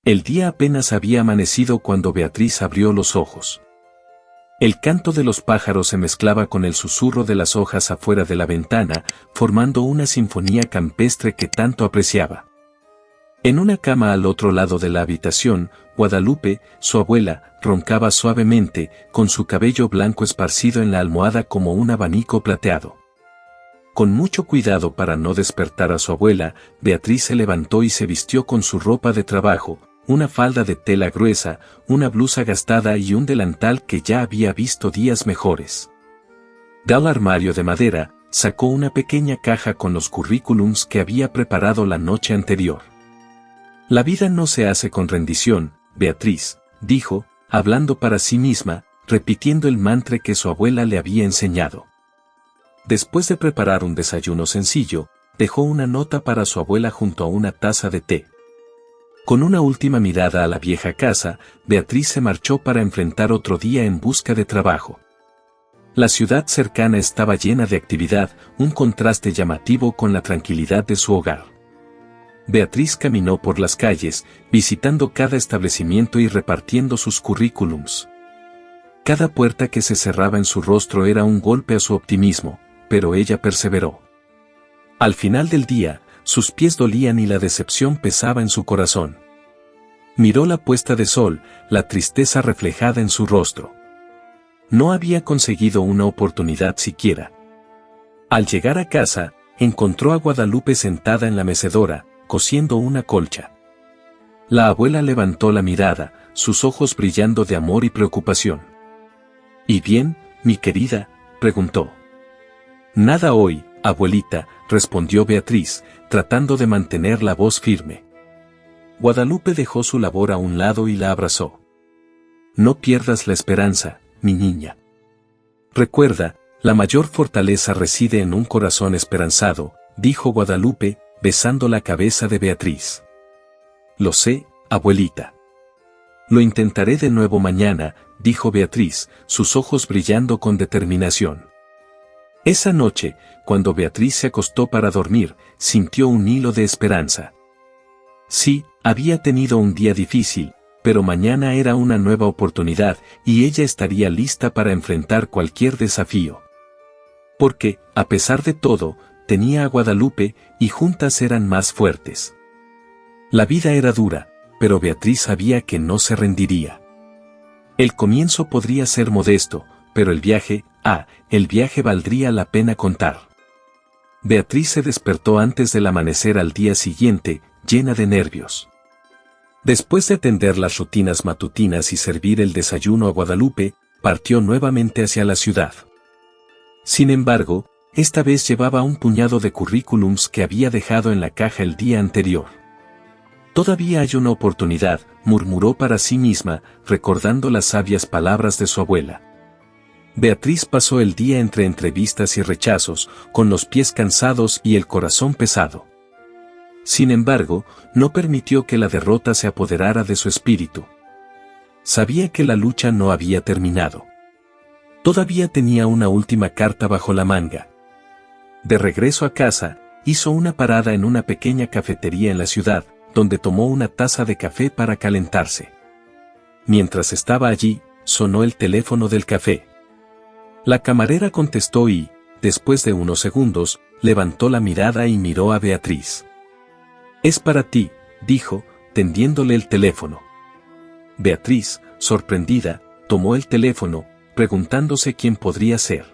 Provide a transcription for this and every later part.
El día apenas había amanecido cuando Beatriz abrió los ojos. El canto de los pájaros se mezclaba con el susurro de las hojas afuera de la ventana, formando una sinfonía campestre que tanto apreciaba. En una cama al otro lado de la habitación, Guadalupe, su abuela, roncaba suavemente, con su cabello blanco esparcido en la almohada como un abanico plateado. Con mucho cuidado para no despertar a su abuela, Beatriz se levantó y se vistió con su ropa de trabajo, una falda de tela gruesa, una blusa gastada y un delantal que ya había visto días mejores. Del armario de madera, sacó una pequeña caja con los currículums que había preparado la noche anterior. La vida no se hace con rendición, Beatriz, dijo, hablando para sí misma, repitiendo el mantra que su abuela le había enseñado. Después de preparar un desayuno sencillo, dejó una nota para su abuela junto a una taza de té. Con una última mirada a la vieja casa, Beatriz se marchó para enfrentar otro día en busca de trabajo. La ciudad cercana estaba llena de actividad, un contraste llamativo con la tranquilidad de su hogar. Beatriz caminó por las calles, visitando cada establecimiento y repartiendo sus currículums. Cada puerta que se cerraba en su rostro era un golpe a su optimismo, pero ella perseveró. Al final del día, sus pies dolían y la decepción pesaba en su corazón. Miró la puesta de sol, la tristeza reflejada en su rostro. No había conseguido una oportunidad siquiera. Al llegar a casa, encontró a Guadalupe sentada en la mecedora, cosiendo una colcha. La abuela levantó la mirada, sus ojos brillando de amor y preocupación. ¿Y bien, mi querida?, preguntó. Nada hoy, abuelita, respondió Beatriz, tratando de mantener la voz firme. Guadalupe dejó su labor a un lado y la abrazó. No pierdas la esperanza, mi niña. Recuerda, la mayor fortaleza reside en un corazón esperanzado, dijo Guadalupe, besando la cabeza de Beatriz. Lo sé, abuelita. Lo intentaré de nuevo mañana, dijo Beatriz, sus ojos brillando con determinación. Esa noche, cuando Beatriz se acostó para dormir, sintió un hilo de esperanza. Sí, había tenido un día difícil, pero mañana era una nueva oportunidad y ella estaría lista para enfrentar cualquier desafío. Porque, a pesar de todo, tenía a Guadalupe y juntas eran más fuertes. La vida era dura, pero Beatriz sabía que no se rendiría. El comienzo podría ser modesto, pero el viaje valdría la pena contar. Beatriz se despertó antes del amanecer al día siguiente, llena de nervios. Después de atender las rutinas matutinas y servir el desayuno a Guadalupe, partió nuevamente hacia la ciudad. Sin embargo, esta vez llevaba un puñado de currículums que había dejado en la caja el día anterior. Todavía hay una oportunidad, murmuró para sí misma, recordando las sabias palabras de su abuela. Beatriz pasó el día entre entrevistas y rechazos, con los pies cansados y el corazón pesado. Sin embargo, no permitió que la derrota se apoderara de su espíritu. Sabía que la lucha no había terminado. Todavía tenía una última carta bajo la manga. De regreso a casa, hizo una parada en una pequeña cafetería en la ciudad, donde tomó una taza de café para calentarse. Mientras estaba allí, sonó el teléfono del café. La camarera contestó y, después de unos segundos, levantó la mirada y miró a Beatriz. «Es para ti», dijo, tendiéndole el teléfono. Beatriz, sorprendida, tomó el teléfono, preguntándose quién podría ser.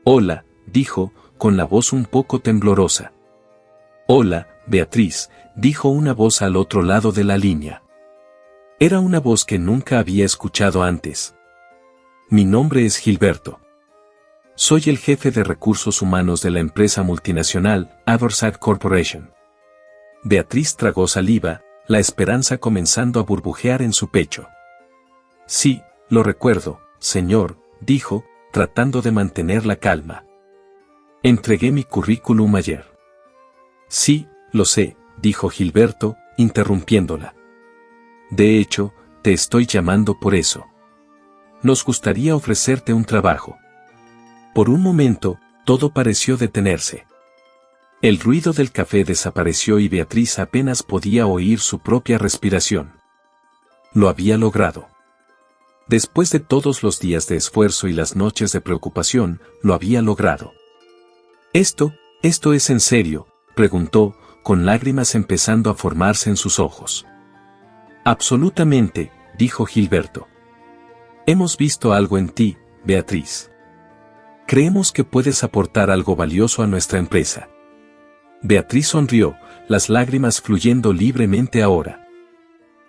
«Hola», dijo, con la voz un poco temblorosa. «Hola, Beatriz», dijo una voz al otro lado de la línea. Era una voz que nunca había escuchado antes. «Mi nombre es Gilberto. Soy el jefe de recursos humanos de la empresa multinacional, Adorside Corporation». Beatriz tragó saliva, la esperanza comenzando a burbujear en su pecho. «Sí, lo recuerdo, señor», dijo, tratando de mantener la calma. «Entregué mi currículum ayer». «Sí, lo sé», dijo Gilberto, interrumpiéndola. «De hecho, te estoy llamando por eso. Nos gustaría ofrecerte un trabajo». Por un momento, todo pareció detenerse. El ruido del café desapareció y Beatriz apenas podía oír su propia respiración. Lo había logrado. Después de todos los días de esfuerzo y las noches de preocupación, lo había logrado. ¿Esto es en serio?, preguntó, con lágrimas empezando a formarse en sus ojos. Absolutamente, dijo Gilberto. Hemos visto algo en ti, Beatriz. Creemos que puedes aportar algo valioso a nuestra empresa. Beatriz sonrió, las lágrimas fluyendo libremente ahora.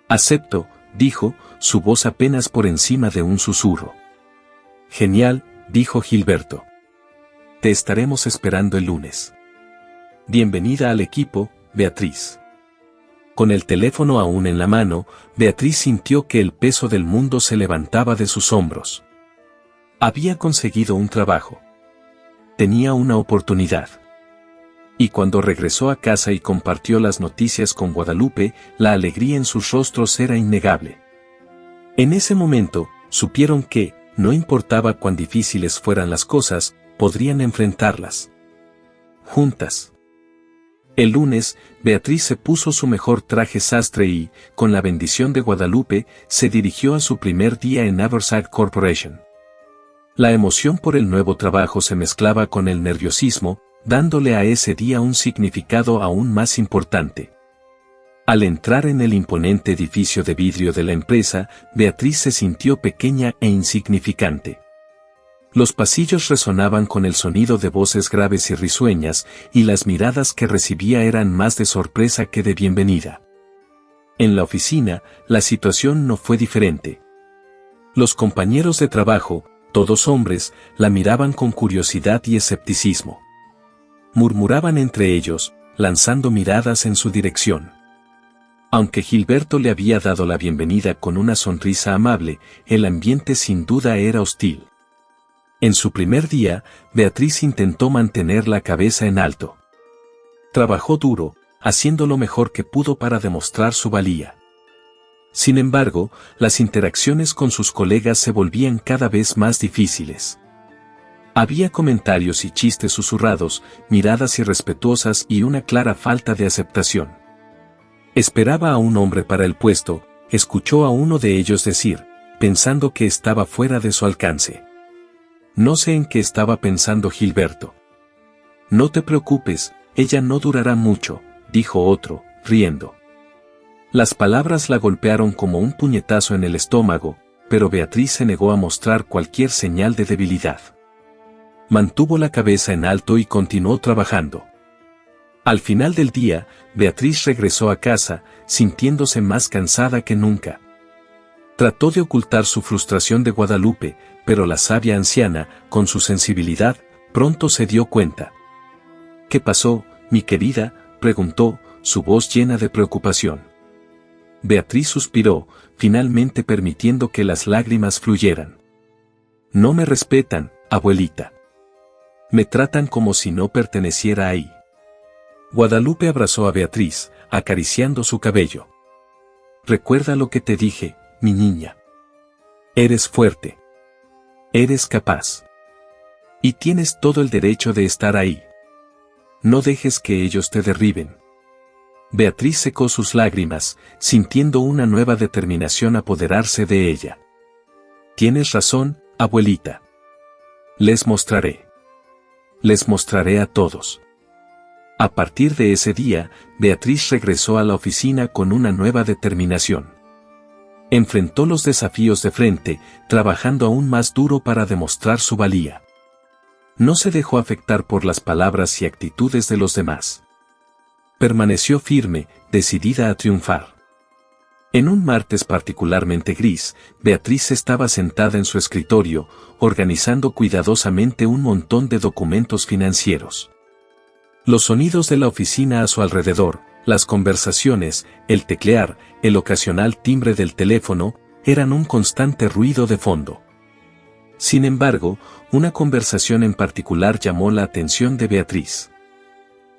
Acepto, dijo, su voz apenas por encima de un susurro. Genial, dijo Gilberto. Te estaremos esperando el lunes. Bienvenida al equipo, Beatriz. Con el teléfono aún en la mano, Beatriz sintió que el peso del mundo se levantaba de sus hombros. Había conseguido un trabajo. Tenía una oportunidad. Y cuando regresó a casa y compartió las noticias con Guadalupe, la alegría en sus rostros era innegable. En ese momento, supieron que, no importaba cuán difíciles fueran las cosas, podrían enfrentarlas. Juntas. El lunes, Beatriz se puso su mejor traje sastre y, con la bendición de Guadalupe, se dirigió a su primer día en Haverside Corporation. La emoción por el nuevo trabajo se mezclaba con el nerviosismo, dándole a ese día un significado aún más importante. Al entrar en el imponente edificio de vidrio de la empresa, Beatriz se sintió pequeña e insignificante. Los pasillos resonaban con el sonido de voces graves y risueñas, y las miradas que recibía eran más de sorpresa que de bienvenida. En la oficina, la situación no fue diferente. Los compañeros de trabajo, todos hombres, la miraban con curiosidad y escepticismo. Murmuraban entre ellos, lanzando miradas en su dirección. Aunque Gilberto le había dado la bienvenida con una sonrisa amable, el ambiente sin duda era hostil. En su primer día, Beatriz intentó mantener la cabeza en alto. Trabajó duro, haciendo lo mejor que pudo para demostrar su valía. Sin embargo, las interacciones con sus colegas se volvían cada vez más difíciles. Había comentarios y chistes susurrados, miradas irrespetuosas y una clara falta de aceptación. Esperaba a un hombre para el puesto, escuchó a uno de ellos decir, pensando que estaba fuera de su alcance. No sé en qué estaba pensando Gilberto. No te preocupes, ella no durará mucho, dijo otro, riendo. Las palabras la golpearon como un puñetazo en el estómago, pero Beatriz se negó a mostrar cualquier señal de debilidad. Mantuvo la cabeza en alto y continuó trabajando. Al final del día, Beatriz regresó a casa, sintiéndose más cansada que nunca. Trató de ocultar su frustración de Guadalupe, pero la sabia anciana, con su sensibilidad, pronto se dio cuenta. ¿Qué pasó, mi querida?, preguntó, su voz llena de preocupación. Beatriz suspiró, finalmente permitiendo que las lágrimas fluyeran. No me respetan, abuelita. Me tratan como si no perteneciera ahí. Guadalupe abrazó a Beatriz, acariciando su cabello. Recuerda lo que te dije, mi niña. Eres fuerte. Eres capaz. Y tienes todo el derecho de estar ahí. No dejes que ellos te derriben. Beatriz secó sus lágrimas, sintiendo una nueva determinación apoderarse de ella. Tienes razón, abuelita. Les mostraré. Les mostraré a todos. A partir de ese día, Beatriz regresó a la oficina con una nueva determinación. Enfrentó los desafíos de frente, trabajando aún más duro para demostrar su valía. No se dejó afectar por las palabras y actitudes de los demás. Permaneció firme, decidida a triunfar. En un martes particularmente gris, Beatriz estaba sentada en su escritorio, organizando cuidadosamente un montón de documentos financieros. Los sonidos de la oficina a su alrededor, las conversaciones, el teclear, el ocasional timbre del teléfono, eran un constante ruido de fondo. Sin embargo, una conversación en particular llamó la atención de Beatriz.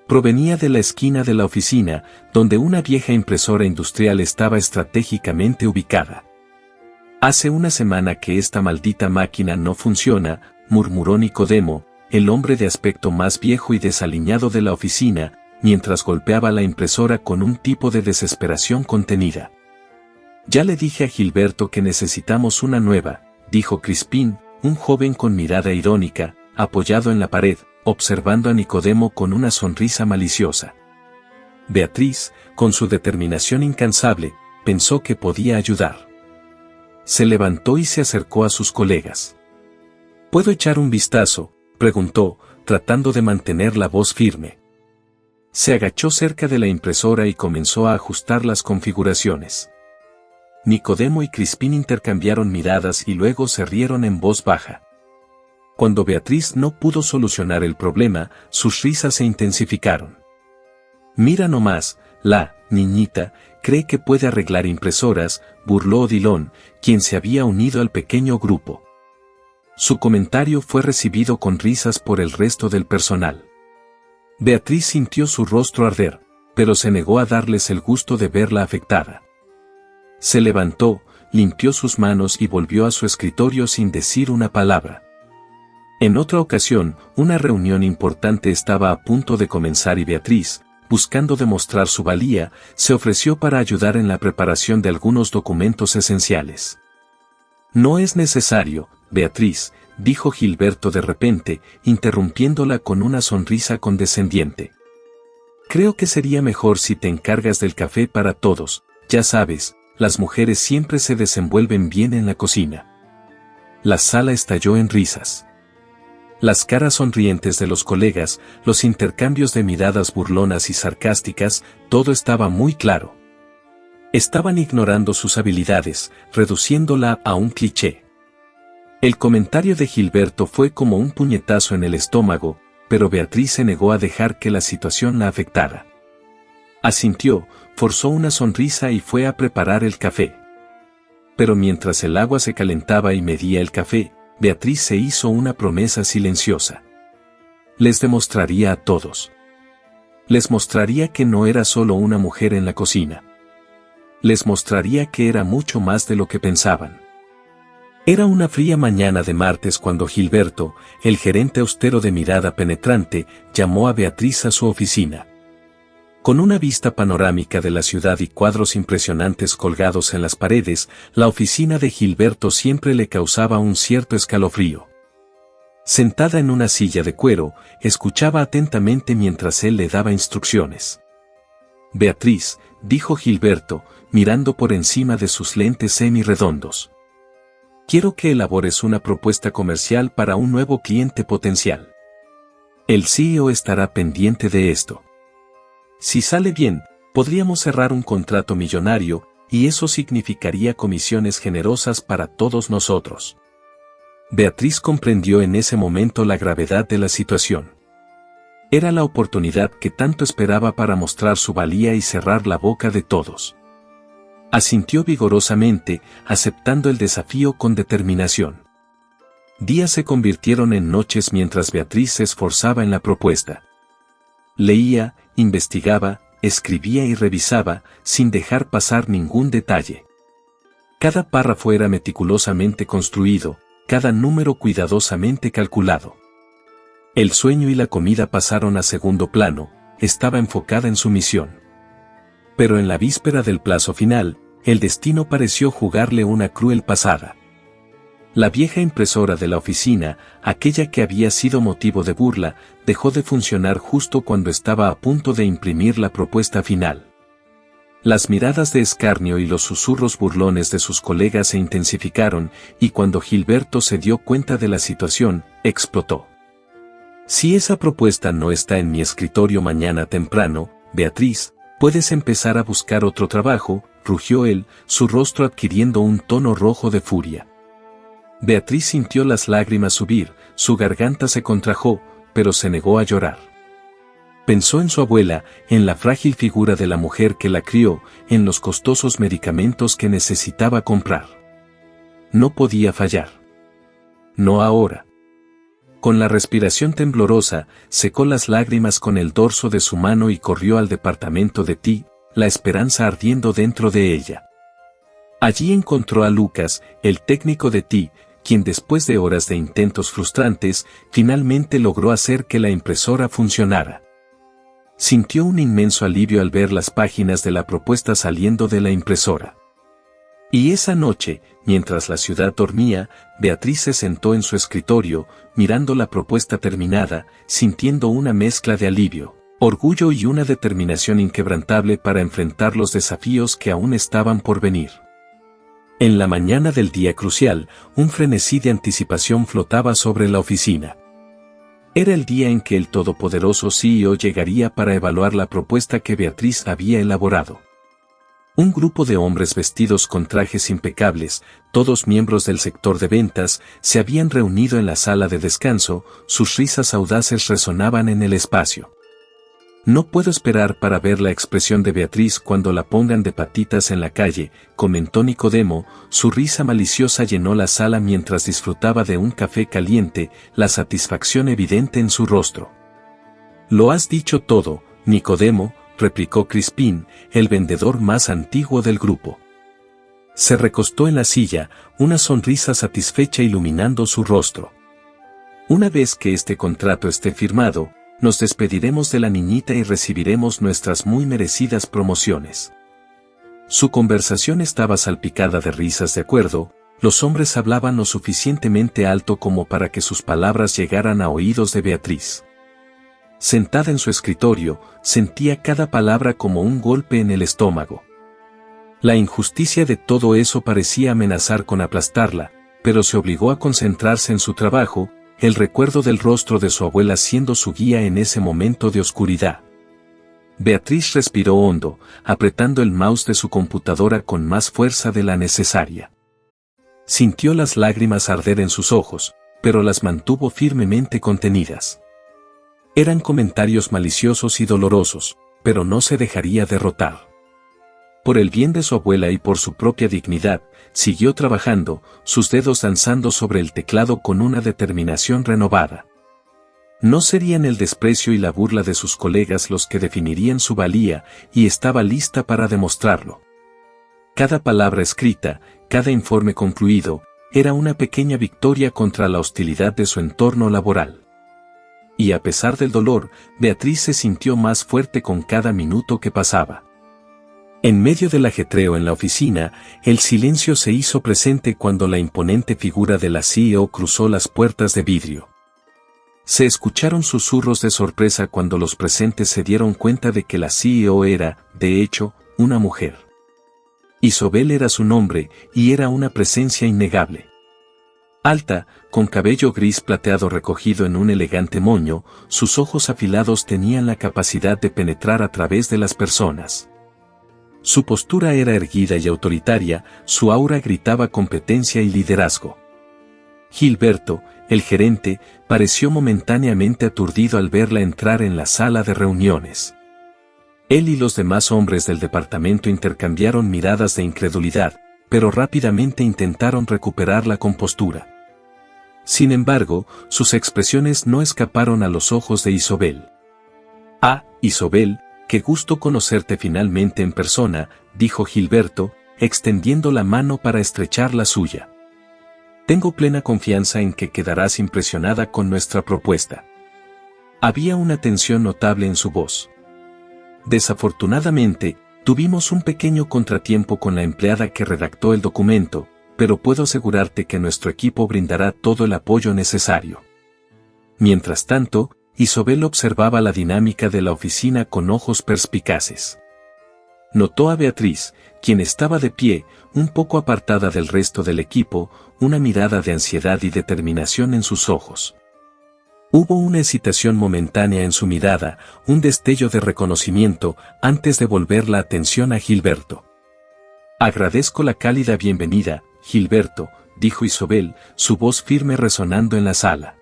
Provenía de la esquina de la oficina, donde una vieja impresora industrial estaba estratégicamente ubicada. Hace una semana que esta maldita máquina no funciona, murmuró Nicodemo, el hombre de aspecto más viejo y desaliñado de la oficina, mientras golpeaba la impresora con un tipo de desesperación contenida. «Ya le dije a Gilberto que necesitamos una nueva», dijo Crispín, un joven con mirada irónica, apoyado en la pared, observando a Nicodemo con una sonrisa maliciosa. Beatriz, con su determinación incansable, pensó que podía ayudar. Se levantó y se acercó a sus colegas. «¿Puedo echar un vistazo?», preguntó, tratando de mantener la voz firme. Se agachó cerca de la impresora y comenzó a ajustar las configuraciones. Nicodemo y Crispín intercambiaron miradas y luego se rieron en voz baja. Cuando Beatriz no pudo solucionar el problema, sus risas se intensificaron. «Mira nomás, la niñita cree que puede arreglar impresoras», burló Odilon, quien se había unido al pequeño grupo. Su comentario fue recibido con risas por el resto del personal. Beatriz sintió su rostro arder, pero se negó a darles el gusto de verla afectada. Se levantó, limpió sus manos y volvió a su escritorio sin decir una palabra. En otra ocasión, una reunión importante estaba a punto de comenzar y Beatriz, buscando demostrar su valía, se ofreció para ayudar en la preparación de algunos documentos esenciales. «No es necesario, Beatriz», dijo Gilberto de repente, interrumpiéndola con una sonrisa condescendiente. «Creo que sería mejor si te encargas del café para todos, ya sabes, las mujeres siempre se desenvuelven bien en la cocina». La sala estalló en risas. Las caras sonrientes de los colegas, los intercambios de miradas burlonas y sarcásticas, todo estaba muy claro. Estaban ignorando sus habilidades, reduciéndola a un cliché. El comentario de Gilberto fue como un puñetazo en el estómago, pero Beatriz se negó a dejar que la situación la afectara. Asintió, forzó una sonrisa y fue a preparar el café. Pero mientras el agua se calentaba y medía el café, Beatriz se hizo una promesa silenciosa. Les demostraría a todos. Les mostraría que no era solo una mujer en la cocina. Les mostraría que era mucho más de lo que pensaban. Era una fría mañana de martes cuando Gilberto, el gerente austero de mirada penetrante, llamó a Beatriz a su oficina. Con una vista panorámica de la ciudad y cuadros impresionantes colgados en las paredes, la oficina de Gilberto siempre le causaba un cierto escalofrío. Sentada en una silla de cuero, escuchaba atentamente mientras él le daba instrucciones. «Beatriz», dijo Gilberto, mirando por encima de sus lentes semirredondos. «Quiero que elabores una propuesta comercial para un nuevo cliente potencial. El CEO estará pendiente de esto. Si sale bien, podríamos cerrar un contrato millonario, y eso significaría comisiones generosas para todos nosotros». Beatriz comprendió en ese momento la gravedad de la situación. Era la oportunidad que tanto esperaba para mostrar su valía y cerrar la boca de todos. Asintió vigorosamente, aceptando el desafío con determinación. Días se convirtieron en noches mientras Beatriz se esforzaba en la propuesta. Leía, investigaba, escribía y revisaba, sin dejar pasar ningún detalle. Cada párrafo era meticulosamente construido, cada número cuidadosamente calculado. El sueño y la comida pasaron a segundo plano, estaba enfocada en su misión. Pero en la víspera del plazo final, el destino pareció jugarle una cruel pasada. La vieja impresora de la oficina, aquella que había sido motivo de burla, dejó de funcionar justo cuando estaba a punto de imprimir la propuesta final. Las miradas de escarnio y los susurros burlones de sus colegas se intensificaron, y cuando Gilberto se dio cuenta de la situación, explotó. «Si esa propuesta no está en mi escritorio mañana temprano, Beatriz, puedes empezar a buscar otro trabajo», rugió él, su rostro adquiriendo un tono rojo de furia. Beatriz sintió las lágrimas subir, su garganta se contrajo, pero se negó a llorar. Pensó en su abuela, en la frágil figura de la mujer que la crió, en los costosos medicamentos que necesitaba comprar. No podía fallar. No ahora. Con la respiración temblorosa, secó las lágrimas con el dorso de su mano y corrió al departamento de Ti, la esperanza ardiendo dentro de ella. Allí encontró a Lucas, el técnico de Ti, quien después de horas de intentos frustrantes, finalmente logró hacer que la impresora funcionara. Sintió un inmenso alivio al ver las páginas de la propuesta saliendo de la impresora. Y esa noche, mientras la ciudad dormía, Beatriz se sentó en su escritorio, mirando la propuesta terminada, sintiendo una mezcla de alivio, orgullo y una determinación inquebrantable para enfrentar los desafíos que aún estaban por venir. En la mañana del día crucial, un frenesí de anticipación flotaba sobre la oficina. Era el día en que el todopoderoso CEO llegaría para evaluar la propuesta que Beatriz había elaborado. Un grupo de hombres vestidos con trajes impecables, todos miembros del sector de ventas, se habían reunido en la sala de descanso, sus risas audaces resonaban en el espacio. No puedo esperar para ver la expresión de Beatriz cuando la pongan de patitas en la calle, comentó Nicodemo, su risa maliciosa llenó la sala mientras disfrutaba de un café caliente, la satisfacción evidente en su rostro. Lo has dicho todo, Nicodemo, replicó Crispín, el vendedor más antiguo del grupo. Se recostó en la silla, una sonrisa satisfecha iluminando su rostro. Una vez que este contrato esté firmado, nos despediremos de la niñita y recibiremos nuestras muy merecidas promociones. Su conversación estaba salpicada de risas de acuerdo, los hombres hablaban lo suficientemente alto como para que sus palabras llegaran a oídos de Beatriz. Sentada en su escritorio, sentía cada palabra como un golpe en el estómago. La injusticia de todo eso parecía amenazar con aplastarla, pero se obligó a concentrarse en su trabajo, el recuerdo del rostro de su abuela siendo su guía en ese momento de oscuridad. Beatriz respiró hondo, apretando el mouse de su computadora con más fuerza de la necesaria. Sintió las lágrimas arder en sus ojos, pero las mantuvo firmemente contenidas. Eran comentarios maliciosos y dolorosos, pero no se dejaría derrotar. Por el bien de su abuela y por su propia dignidad, siguió trabajando, sus dedos danzando sobre el teclado con una determinación renovada. No serían el desprecio y la burla de sus colegas los que definirían su valía, y estaba lista para demostrarlo. Cada palabra escrita, cada informe concluido, era una pequeña victoria contra la hostilidad de su entorno laboral. Y a pesar del dolor, Beatriz se sintió más fuerte con cada minuto que pasaba. En medio del ajetreo en la oficina, el silencio se hizo presente cuando la imponente figura de la CEO cruzó las puertas de vidrio. Se escucharon susurros de sorpresa cuando los presentes se dieron cuenta de que la CEO era, de hecho, una mujer. Isobel era su nombre, y era una presencia innegable. Alta, con cabello gris plateado recogido en un elegante moño, sus ojos afilados tenían la capacidad de penetrar a través de las personas. Su postura era erguida y autoritaria, su aura gritaba competencia y liderazgo. Gilberto, el gerente, pareció momentáneamente aturdido al verla entrar en la sala de reuniones. Él y los demás hombres del departamento intercambiaron miradas de incredulidad, pero rápidamente intentaron recuperar la compostura. Sin embargo, sus expresiones no escaparon a los ojos de Isobel. «Ah, Isobel, qué gusto conocerte finalmente en persona», dijo Gilberto, extendiendo la mano para estrechar la suya. «Tengo plena confianza en que quedarás impresionada con nuestra propuesta». Había una tensión notable en su voz. Desafortunadamente, tuvimos un pequeño contratiempo con la empleada que redactó el documento, pero puedo asegurarte que nuestro equipo brindará todo el apoyo necesario. Mientras tanto, Isobel observaba la dinámica de la oficina con ojos perspicaces. Notó a Beatriz, quien estaba de pie, un poco apartada del resto del equipo, una mirada de ansiedad y determinación en sus ojos. Hubo una hesitación momentánea en su mirada, un destello de reconocimiento, antes de volver la atención a Gilberto. «Agradezco la cálida bienvenida, Gilberto», dijo Isobel, su voz firme resonando en la sala.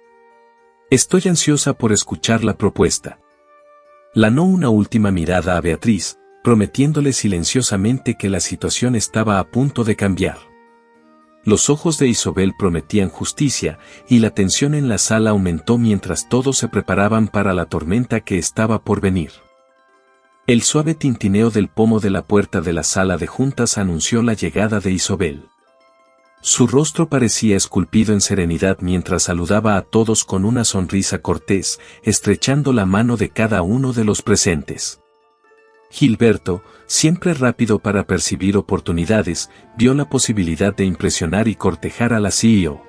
«Estoy ansiosa por escuchar la propuesta». Lanó una última mirada a Beatriz, prometiéndole silenciosamente que la situación estaba a punto de cambiar. Los ojos de Isobel prometían justicia, y la tensión en la sala aumentó mientras todos se preparaban para la tormenta que estaba por venir. El suave tintineo del pomo de la puerta de la sala de juntas anunció la llegada de Isobel. Su rostro parecía esculpido en serenidad mientras saludaba a todos con una sonrisa cortés, estrechando la mano de cada uno de los presentes. Gilberto, siempre rápido para percibir oportunidades, vio la posibilidad de impresionar y cortejar a la CEO.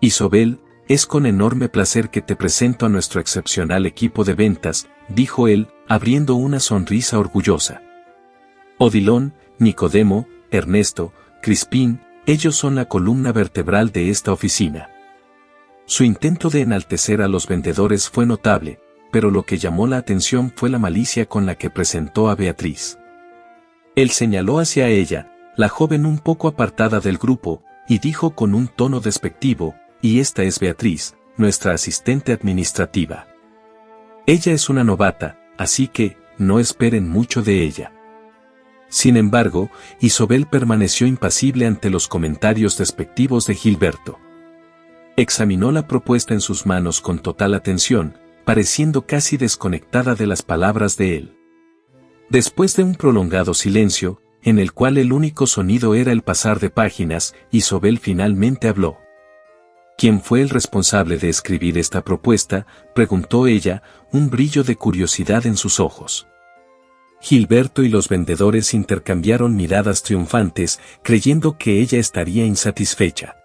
Isobel, es con enorme placer que te presento a nuestro excepcional equipo de ventas, dijo él, abriendo una sonrisa orgullosa. Odilon, Nicodemo, Ernesto, Crispín, ellos son la columna vertebral de esta oficina. Su intento de enaltecer a los vendedores fue notable, pero lo que llamó la atención fue la malicia con la que presentó a Beatriz. Él señaló hacia ella, la joven un poco apartada del grupo, y dijo con un tono despectivo, y esta es Beatriz, nuestra asistente administrativa. Ella es una novata, así que, no esperen mucho de ella. Sin embargo, Isobel permaneció impasible ante los comentarios despectivos de Gilberto. Examinó la propuesta en sus manos con total atención, pareciendo casi desconectada de las palabras de él. Después de un prolongado silencio, en el cual el único sonido era el pasar de páginas, Isobel finalmente habló. ¿Quién fue el responsable de escribir esta propuesta?, preguntó ella, un brillo de curiosidad en sus ojos. Gilberto y los vendedores intercambiaron miradas triunfantes, creyendo que ella estaría insatisfecha.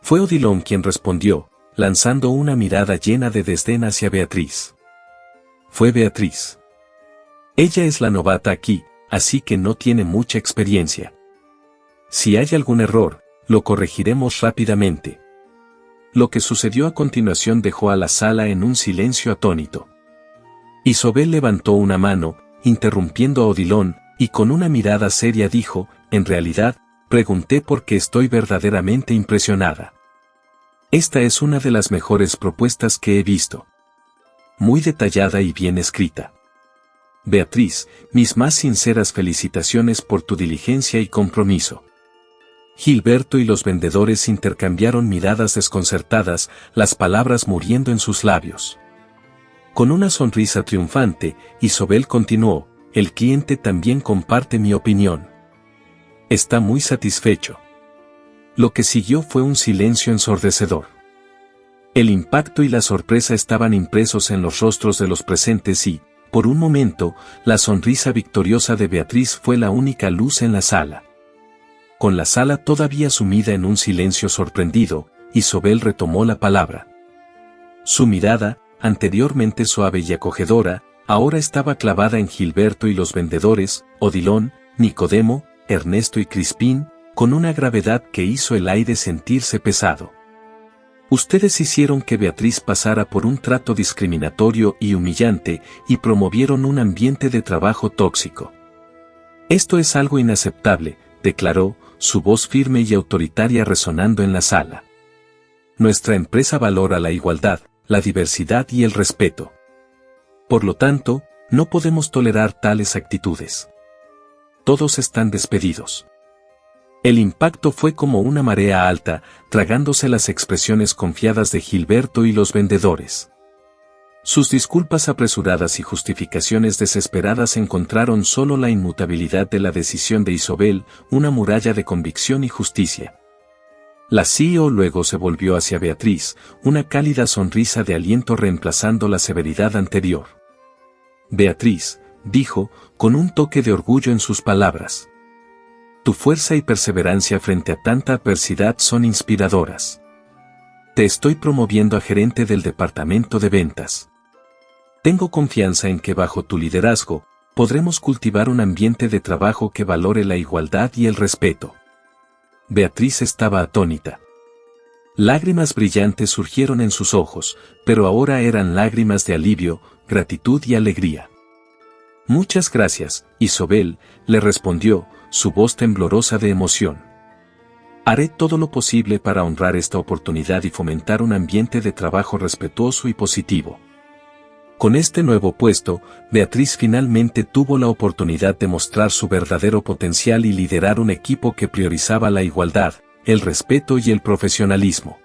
Fue Odilon quien respondió, lanzando una mirada llena de desdén hacia Beatriz. Fue Beatriz. Ella es la novata aquí, así que no tiene mucha experiencia. Si hay algún error, lo corregiremos rápidamente. Lo que sucedió a continuación dejó a la sala en un silencio atónito. Isobel levantó una mano, interrumpiendo a Odilon, y con una mirada seria dijo, en realidad, pregunté porque estoy verdaderamente impresionada. Esta es una de las mejores propuestas que he visto. Muy detallada y bien escrita. Beatriz, mis más sinceras felicitaciones por tu diligencia y compromiso. Gilberto y los vendedores intercambiaron miradas desconcertadas, las palabras muriendo en sus labios. Con una sonrisa triunfante, Isobel continuó, el cliente también comparte mi opinión. Está muy satisfecho. Lo que siguió fue un silencio ensordecedor. El impacto y la sorpresa estaban impresos en los rostros de los presentes y, por un momento, la sonrisa victoriosa de Beatriz fue la única luz en la sala. Con la sala todavía sumida en un silencio sorprendido, Isobel retomó la palabra. Su mirada, anteriormente suave y acogedora, ahora estaba clavada en Gilberto y los vendedores, Odilon, Nicodemo, Ernesto y Crispín, con una gravedad que hizo el aire sentirse pesado. Ustedes hicieron que Beatriz pasara por un trato discriminatorio y humillante y promovieron un ambiente de trabajo tóxico. Esto es algo inaceptable, declaró, su voz firme y autoritaria resonando en la sala. Nuestra empresa valora la igualdad, la diversidad y el respeto. Por lo tanto, no podemos tolerar tales actitudes. Todos están despedidos. El impacto fue como una marea alta, tragándose las expresiones confiadas de Gilberto y los vendedores. Sus disculpas apresuradas y justificaciones desesperadas encontraron solo la inmutabilidad de la decisión de Isobel, una muralla de convicción y justicia. La CEO luego se volvió hacia Beatriz, una cálida sonrisa de aliento reemplazando la severidad anterior. Beatriz, dijo, con un toque de orgullo en sus palabras. Tu fuerza y perseverancia frente a tanta adversidad son inspiradoras. Te estoy promoviendo a gerente del departamento de ventas. Tengo confianza en que bajo tu liderazgo, podremos cultivar un ambiente de trabajo que valore la igualdad y el respeto. Beatriz estaba atónita. Lágrimas brillantes surgieron en sus ojos, pero ahora eran lágrimas de alivio, gratitud y alegría. Muchas gracias, Isobel, le respondió, su voz temblorosa de emoción. Haré todo lo posible para honrar esta oportunidad y fomentar un ambiente de trabajo respetuoso y positivo. Con este nuevo puesto, Beatriz finalmente tuvo la oportunidad de mostrar su verdadero potencial y liderar un equipo que priorizaba la igualdad, el respeto y el profesionalismo.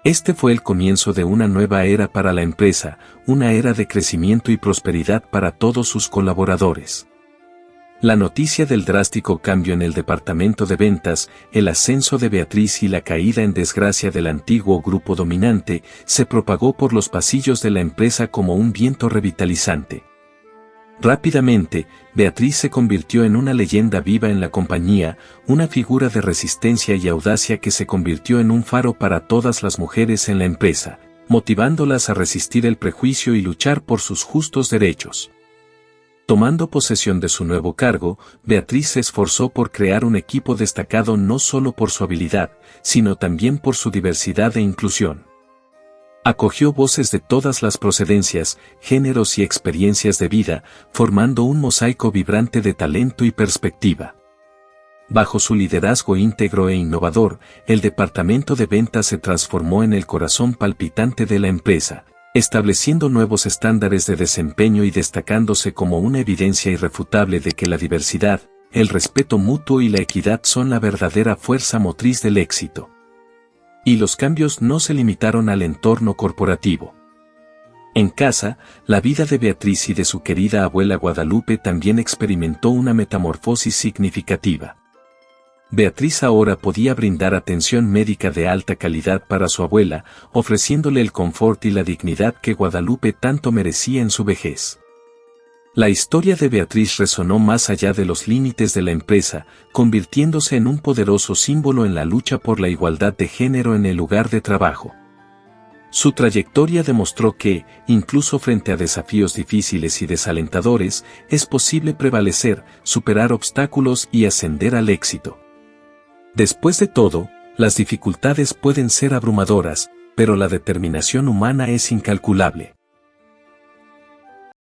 Este fue el comienzo de una nueva era para la empresa, una era de crecimiento y prosperidad para todos sus colaboradores. La noticia del drástico cambio en el departamento de ventas, el ascenso de Beatriz y la caída en desgracia del antiguo grupo dominante, se propagó por los pasillos de la empresa como un viento revitalizante. Rápidamente, Beatriz se convirtió en una leyenda viva en la compañía, una figura de resistencia y audacia que se convirtió en un faro para todas las mujeres en la empresa, motivándolas a resistir el prejuicio y luchar por sus justos derechos. Tomando posesión de su nuevo cargo, Beatriz se esforzó por crear un equipo destacado no solo por su habilidad, sino también por su diversidad e inclusión. Acogió voces de todas las procedencias, géneros y experiencias de vida, formando un mosaico vibrante de talento y perspectiva. Bajo su liderazgo íntegro e innovador, el departamento de ventas se transformó en el corazón palpitante de la empresa, estableciendo nuevos estándares de desempeño y destacándose como una evidencia irrefutable de que la diversidad, el respeto mutuo y la equidad son la verdadera fuerza motriz del éxito. Y los cambios no se limitaron al entorno corporativo. En casa, la vida de Beatriz y de su querida abuela Guadalupe también experimentó una metamorfosis significativa. Beatriz ahora podía brindar atención médica de alta calidad para su abuela, ofreciéndole el confort y la dignidad que Guadalupe tanto merecía en su vejez. La historia de Beatriz resonó más allá de los límites de la empresa, convirtiéndose en un poderoso símbolo en la lucha por la igualdad de género en el lugar de trabajo. Su trayectoria demostró que, incluso frente a desafíos difíciles y desalentadores, es posible prevalecer, superar obstáculos y ascender al éxito. Después de todo, las dificultades pueden ser abrumadoras, pero la determinación humana es incalculable.